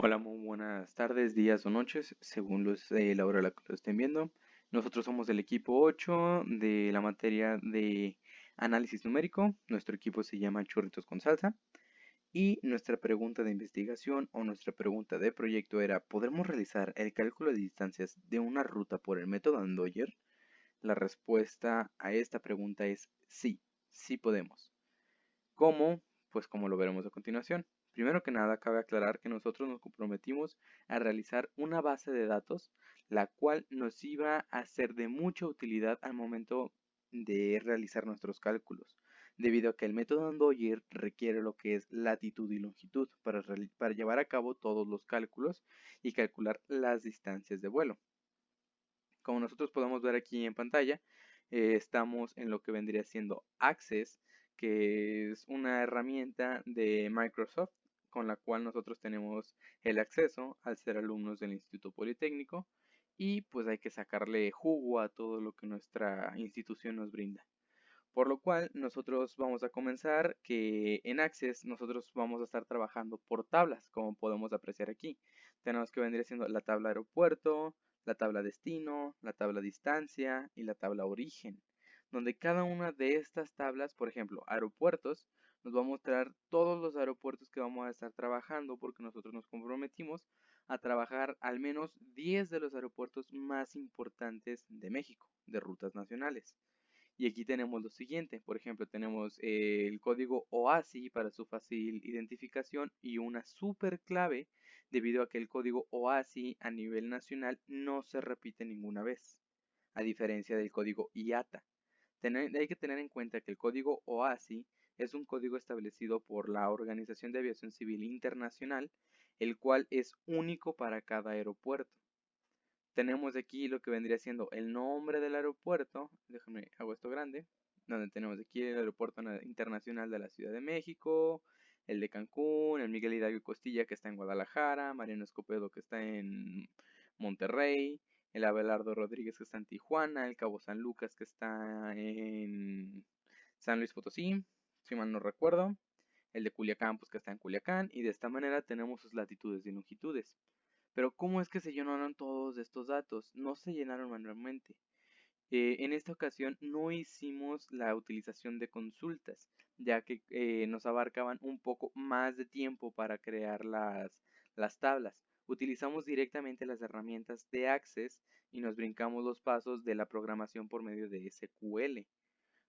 Hola, muy buenas tardes, días o noches, según la hora a la que lo estén viendo. Nosotros somos del equipo 8 de la materia de análisis numérico. Nuestro equipo se llama Churritos con Salsa. Y nuestra pregunta de investigación o nuestra pregunta de proyecto era: ¿podremos realizar el cálculo de distancias de una ruta por el método Andoyer? La respuesta a esta pregunta es sí, sí podemos. ¿Cómo? Pues como lo veremos a continuación. Primero que nada, cabe aclarar que nosotros nos comprometimos a realizar una base de datos, la cual nos iba a ser de mucha utilidad al momento de realizar nuestros cálculos, debido a que el método Andoyer requiere lo que es latitud y longitud para llevar a cabo todos los cálculos y calcular las distancias de vuelo. Como nosotros podemos ver aquí en pantalla, estamos en lo que vendría siendo Access, que es una herramienta de Microsoft con la cual nosotros tenemos el acceso al ser alumnos del Instituto Politécnico, y pues hay que sacarle jugo a todo lo que nuestra institución nos brinda. Por lo cual nosotros vamos a comenzar que en Access nosotros vamos a estar trabajando por tablas, como podemos apreciar aquí. Tenemos que venir siendo la tabla aeropuerto, la tabla destino, la tabla distancia y la tabla origen, donde cada una de estas tablas, por ejemplo, aeropuertos, nos va a mostrar todos los aeropuertos que vamos a estar trabajando, porque nosotros nos comprometimos a trabajar al menos 10 de los aeropuertos más importantes de México, de rutas nacionales. Y aquí tenemos lo siguiente: por ejemplo, tenemos el código OASI para su fácil identificación y una super clave, debido a que el código OASI a nivel nacional no se repite ninguna vez, a diferencia del código IATA. Hay que tener en cuenta que el código OASI es un código establecido por la Organización de Aviación Civil Internacional, el cual es único para cada aeropuerto. Tenemos aquí lo que vendría siendo el nombre del aeropuerto. Déjame, hago esto grande. Donde tenemos aquí el aeropuerto internacional de la Ciudad de México, el de Cancún, el Miguel Hidalgo y Costilla, que está en Guadalajara, Mariano Escobedo, que está en Monterrey, el Abelardo Rodríguez, que está en Tijuana, el Cabo San Lucas, que está en San Luis Potosí, si mal no recuerdo, el de Culiacán, pues que está en Culiacán, y de esta manera tenemos sus latitudes y longitudes. Pero ¿cómo es que se llenaron todos estos datos? No se llenaron manualmente. En esta ocasión no hicimos la utilización de consultas, ya que nos abarcaban un poco más de tiempo para crear las tablas. Utilizamos directamente las herramientas de Access y nos brincamos los pasos de la programación por medio de SQL,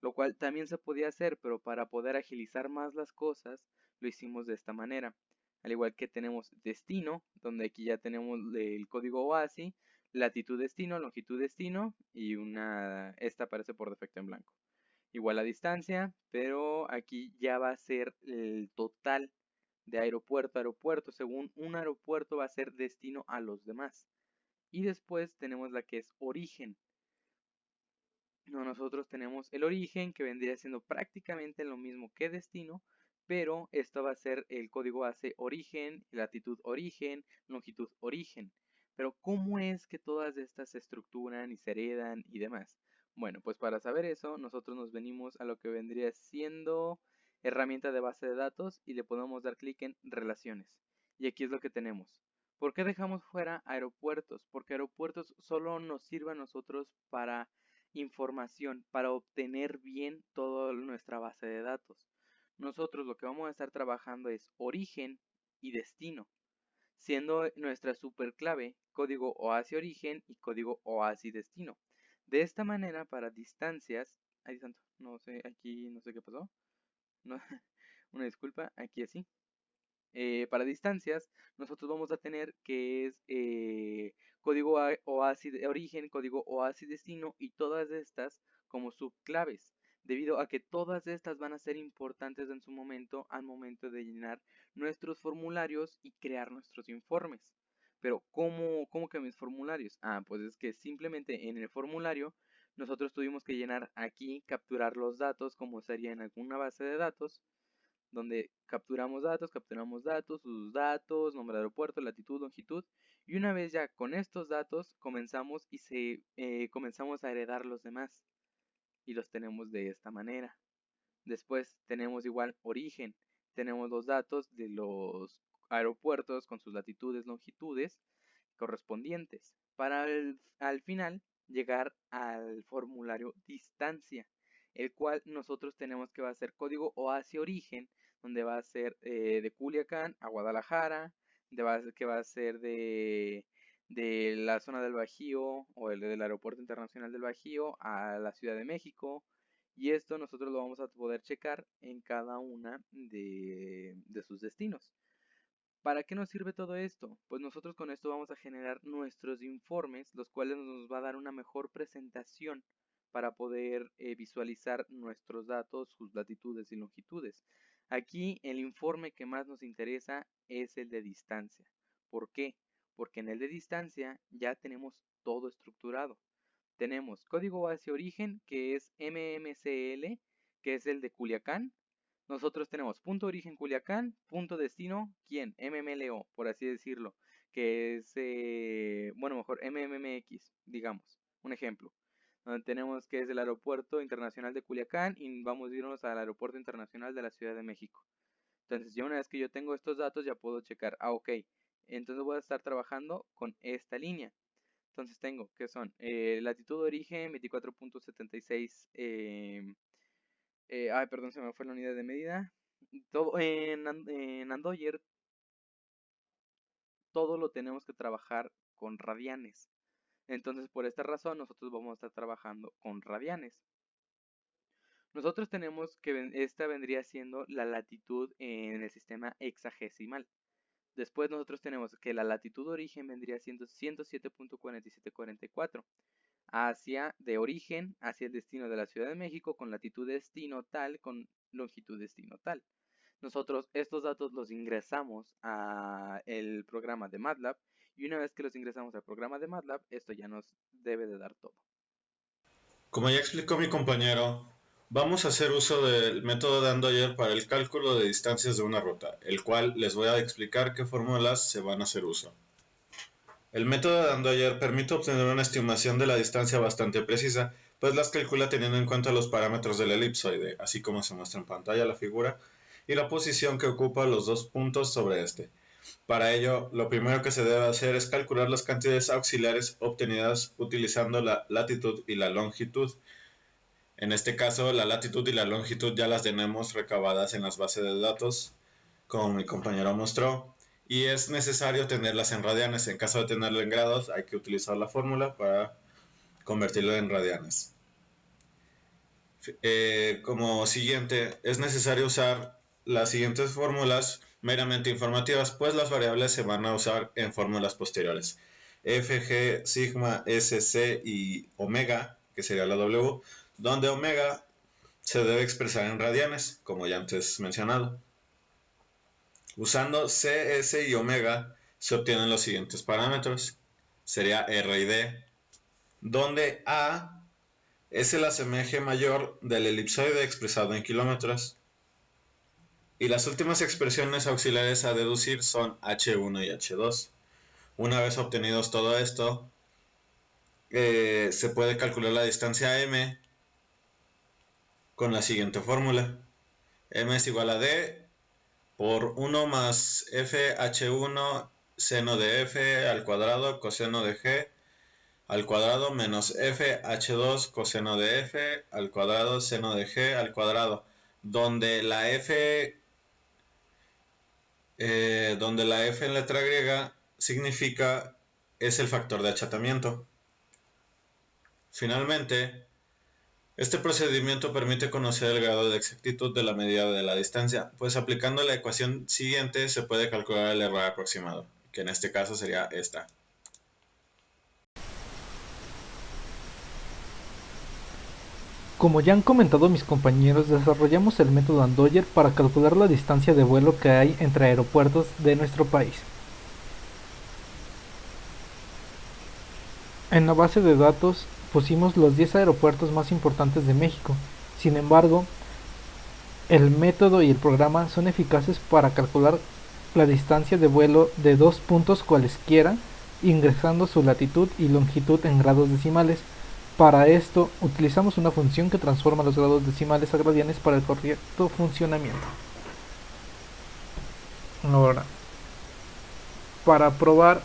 lo cual también se podía hacer, pero para poder agilizar más las cosas, lo hicimos de esta manera. Al igual que tenemos destino, donde aquí ya tenemos el código OASI, latitud destino, longitud destino, y esta aparece por defecto en blanco. Igual a distancia, pero aquí ya va a ser el total de aeropuerto a aeropuerto. Según un aeropuerto va a ser destino a los demás. Y después tenemos la que es origen. No, nosotros tenemos el origen, que vendría siendo prácticamente lo mismo que destino, pero esto va a ser el código base origen, latitud origen, longitud origen. Pero ¿cómo es que todas estas se estructuran y se heredan y demás? Bueno, pues para saber eso, nosotros nos venimos a lo que vendría siendo herramienta de base de datos y le podemos dar clic en relaciones. Y aquí es lo que tenemos. ¿Por qué dejamos fuera aeropuertos? Porque aeropuertos solo nos sirve a nosotros para información, para obtener bien toda nuestra base de datos. Nosotros lo que vamos a estar trabajando es origen y destino, siendo nuestra super clave código OASI origen y código OASI destino. De esta manera, para distancias, ay santo, no sé, aquí no sé qué pasó, no, una disculpa, aquí así. Para distancias, nosotros vamos a tener que es código OASI de origen, código OASI destino, y todas estas como subclaves, debido a que todas estas van a ser importantes en su momento al momento de llenar nuestros formularios y crear nuestros informes. Pero ¿cómo que mis formularios? Ah, pues es que simplemente en el formulario nosotros tuvimos que llenar aquí, capturar los datos como sería en alguna base de datos, donde capturamos datos, sus datos, nombre de aeropuerto, latitud, longitud, y una vez ya con estos datos comenzamos comenzamos a heredar los demás, y los tenemos de esta manera. Después tenemos igual origen, tenemos los datos de los aeropuertos con sus latitudes, longitudes correspondientes, para al final llegar al formulario distancia, el cual nosotros tenemos que va a ser código o hacia origen, donde va a ser de Culiacán a Guadalajara, que va a ser de la zona del Bajío o del Aeropuerto Internacional del Bajío a la Ciudad de México. Y esto nosotros lo vamos a poder checar en cada una de sus destinos. ¿Para qué nos sirve todo esto? Pues nosotros con esto vamos a generar nuestros informes, los cuales nos va a dar una mejor presentación para poder visualizar nuestros datos, sus latitudes y longitudes. Aquí el informe que más nos interesa es el de distancia. ¿Por qué? Porque en el de distancia ya tenemos todo estructurado. Tenemos código base origen, que es MMCL, que es el de Culiacán. Nosotros tenemos punto origen Culiacán, punto destino, ¿quién? MMLO, por así decirlo, que es, bueno, mejor MMMX, digamos, un ejemplo. Donde tenemos que es el Aeropuerto Internacional de Culiacán y vamos a irnos al Aeropuerto Internacional de la Ciudad de México. Entonces, ya una vez que yo tengo estos datos, ya puedo checar, ok, entonces voy a estar trabajando con esta línea. Entonces tengo, que son latitud de origen 24.76, ay, perdón, se me fue la unidad de medida. Todo, en Andoyer, todo lo tenemos que trabajar con radianes. Entonces, por esta razón, nosotros vamos a estar trabajando con radianes. Nosotros tenemos que esta vendría siendo la latitud en el sistema hexagesimal. Después nosotros tenemos que la latitud de origen vendría siendo 107.4744. De origen hacia el destino de la Ciudad de México con latitud destino tal, con longitud destino tal. Nosotros estos datos los ingresamos al programa de MATLAB y una vez que los ingresamos al programa de MATLAB, esto ya nos debe de dar todo. Como ya explicó mi compañero, vamos a hacer uso del método de Andoyer para el cálculo de distancias de una ruta, el cual les voy a explicar qué fórmulas se van a hacer uso. El método de Andoyer permite obtener una estimación de la distancia bastante precisa, pues las calcula teniendo en cuenta los parámetros del elipsoide, así como se muestra en pantalla la figura, y la posición que ocupa los dos puntos sobre este. Para ello, lo primero que se debe hacer es calcular las cantidades auxiliares obtenidas utilizando la latitud y la longitud. En este caso, la latitud y la longitud ya las tenemos recabadas en las bases de datos, como mi compañero mostró, y es necesario tenerlas en radianes. En caso de tenerlo en grados, hay que utilizar la fórmula para convertirlo en radianes. Como siguiente, es necesario usar las siguientes fórmulas meramente informativas, pues las variables se van a usar en fórmulas posteriores. F, G, sigma, S, C y omega, que sería la W, donde omega se debe expresar en radianes, como ya antes mencionado. Usando C, S y omega se obtienen los siguientes parámetros. Sería R y D, donde A es el asemeje mayor del elipsoide expresado en kilómetros. Y las últimas expresiones auxiliares a deducir son H1 y H2. Una vez obtenidos todo esto, se puede calcular la distancia M con la siguiente fórmula. M es igual a D por 1 más F H1 seno de F al cuadrado coseno de G al cuadrado menos F H2 coseno de F al cuadrado seno de G al cuadrado, donde la F en letra griega significa es el factor de achatamiento. Finalmente, este procedimiento permite conocer el grado de exactitud de la medida de la distancia, pues aplicando la ecuación siguiente se puede calcular el error aproximado, que en este caso sería esta. Como ya han comentado mis compañeros, desarrollamos el método Andoyer para calcular la distancia de vuelo que hay entre aeropuertos de nuestro país. En la base de datos pusimos los 10 aeropuertos más importantes de México. Sin embargo, el método y el programa son eficaces para calcular la distancia de vuelo de dos puntos cualesquiera, ingresando su latitud y longitud en grados decimales. Para esto, utilizamos una función que transforma los grados decimales a radianes para el correcto funcionamiento. Ahora, Para probar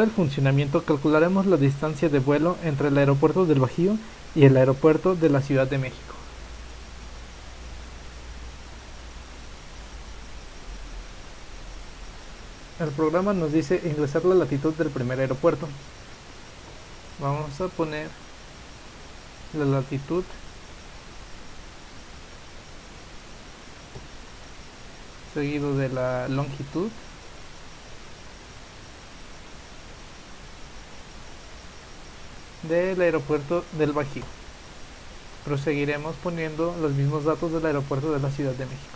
el funcionamiento, calcularemos la distancia de vuelo entre el aeropuerto del Bajío y el aeropuerto de la Ciudad de México. El programa nos dice ingresar la latitud del primer aeropuerto. Vamos a poner la latitud seguido de la longitud del aeropuerto del Bajío. Proseguiremos poniendo los mismos datos del aeropuerto de la Ciudad de México.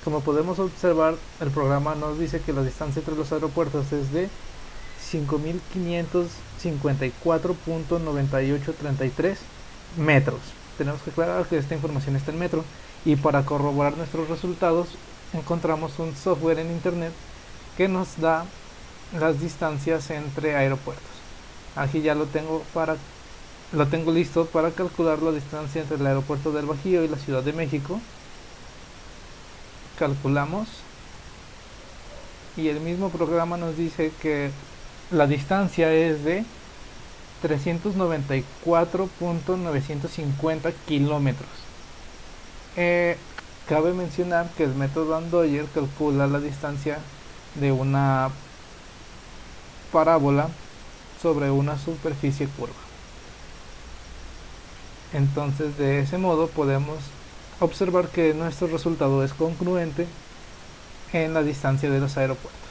Como podemos observar, el programa nos dice que la distancia entre los aeropuertos es de 5.554.9833 metros. Tenemos que aclarar que esta información está en metro, y para corroborar nuestros resultados encontramos un software en internet que nos da las distancias entre aeropuertos. Aquí ya lo tengo listo para calcular la distancia entre el aeropuerto del Bajío y la Ciudad de México. Calculamos y el mismo programa nos dice que la distancia es de 394.950 kilómetros. Cabe mencionar que el método Andoyer calcula la distancia de una parábola sobre una superficie curva. Entonces, de ese modo podemos observar que nuestro resultado es congruente en la distancia de los aeropuertos.